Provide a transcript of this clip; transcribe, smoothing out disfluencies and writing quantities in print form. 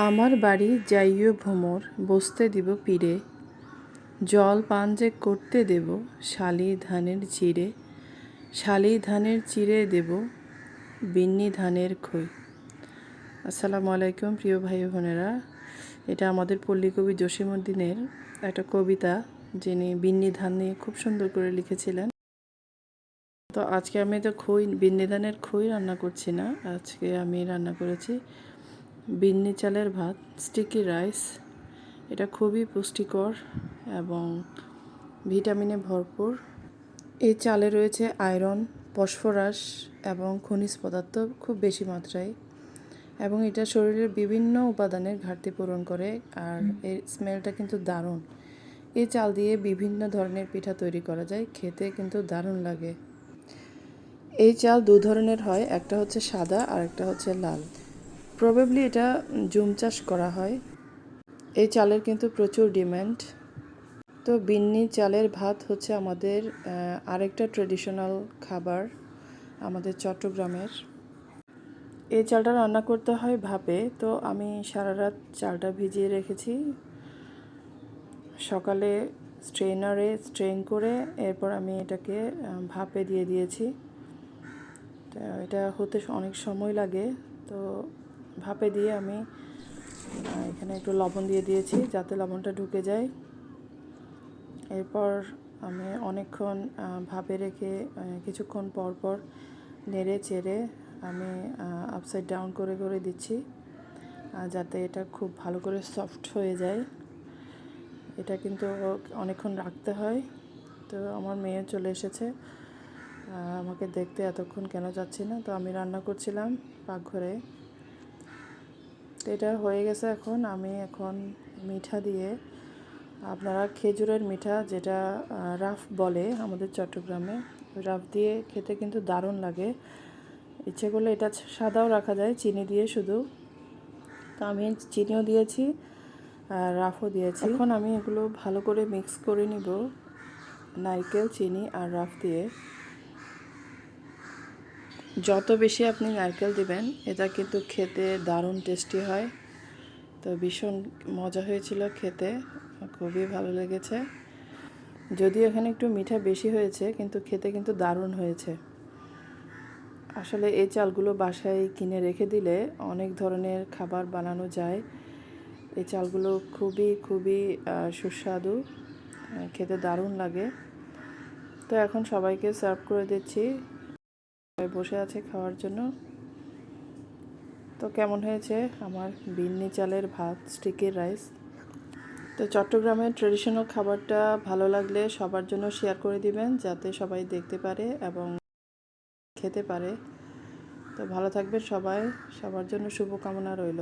আমার বাড়ি যাইও ভ্রমর, বসতে দিব পীরে, জল পান যে করতে দেব শালি ধানের চিড়ে, শালি ধানের চিড়ে দেব বিন্নি ধানের খই। আসসালামু আলাইকুম প্রিয় ভাই বোনেরা, এটা আমাদের পল্লী কবি জসীমউদ্দিনের একটা কবিতা, যিনি বিন্নি ধান নিয়ে খুব সুন্দর করে লিখেছিলেন। তো আজকে আমি তো বিন্নি ধানের খই রান্না করছি না, আজকে আমি রান্না করেছি বিন্নি চালের ভাত, স্টিকি রাইস। এটা খুবই পুষ্টিকর এবং ভিটামিনে ভরপুর। এই চালে রয়েছে আয়রন, ফসফরাস এবং খনিজ পদার্থ খুব বেশি মাত্রায়, এবং এটা শরীরের বিভিন্ন উপাদানের ঘাটতি পূরণ করে। আর এর স্মেলটা কিন্তু দারুণ। এই চাল দিয়ে বিভিন্ন ধরনের পিঠা তৈরি করা যায়, খেতে কিন্তু দারুণ লাগে। এই চাল দু ধরনের হয়, একটা হচ্ছে সাদা আর একটা হচ্ছে লাল। প্রবাবলি এটা জুম চাষ করা হয়। এই চালের কিন্তু প্রচুর ডিমান্ড। তো বিন্নি চালের ভাত হচ্ছে আমাদের আরেকটা ট্রেডিশনাল খাবার আমাদের চট্টগ্রামের। এই চালটা রান্না করতে হয় ভাপে। তো আমি সারা রাত চালটা ভিজিয়ে রেখেছি, সকালে স্ট্রেনারে স্ট্রেন করে এরপর আমি এটাকে ভাপে দিয়ে দিয়েছি। এটা হতে অনেক সময় লাগে, তো ভাপে দিয়ে আমি এখানে একটু লবণ দিয়ে দিয়েছি যাতে লবণটা ঢুকে যায়। এরপর আমি অনেকক্ষণ ভাপে রেখে কিছুক্ষণ পর পর নেড়ে চেড়ে আমি আপসাইড ডাউন করে করে দিচ্ছি যাতে এটা খুব ভালো করে সফট হয়ে যায়। এটা কিন্তু অনেকক্ষণ রাখতে হয়। তো আমার মেয়ে চলে এসেছে, আমাকে দেখতে এতক্ষণ কেন যাচ্ছি না। তো আমি রান্না করছিলাম পাকঘরে। তো এটা হয়ে গেছে। আমি এখন মিঠা দিয়ে, আপনারা খেজুরের মিঠা যেটা রাফ বলে আমাদের চট্টগ্রামে, রাফ দিয়ে খেতে কিন্তু দারুণ লাগে। ইচ্ছে করলে এটা সাদাও রাখা যায় চিনি দিয়ে শুধু। তো আমি চিনিও দিয়েছি আর রাফও দিয়েছি। এখন আমি এগুলো ভালো করে মিক্স করে নিব, নারকেল, চিনি আর রাফ দিয়ে। যত বেশি আপনি নারকেল দিবেন এটা কিন্তু খেতে দারুণ টেস্টি হয়। তো ভীষণ মজা হয়েছিল খেতে, খুবই ভালো লেগেছে। যদিও এখানে একটু মিঠা বেশি হয়েছে, কিন্তু খেতে কিন্তু দারুণ হয়েছে। আসলে এই চালগুলো বাসায় কিনে রেখে দিলে অনেক ধরনের খাবার বানানো যায়। এই চালগুলো খুবই খুবই সুস্বাদু, খেতে দারুণ লাগে। তো এখন সবাইকে সার্ভ করে দিচ্ছি, সবাই বসে আছে খাওয়ার জন্য। তো কেমন হয়েছে আমার বিন্নি চালের ভাত, স্টিকি রাইস? তো চট্টগ্রামের ট্রেডিশনাল খাবারটা ভালো লাগলে সবার জন্য শেয়ার করে দিবেন, যাতে সবাই দেখতে পারে এবং খেতে পারে। তো ভালো থাকবেন সবাই, সবার জন্য শুভকামনা রইল।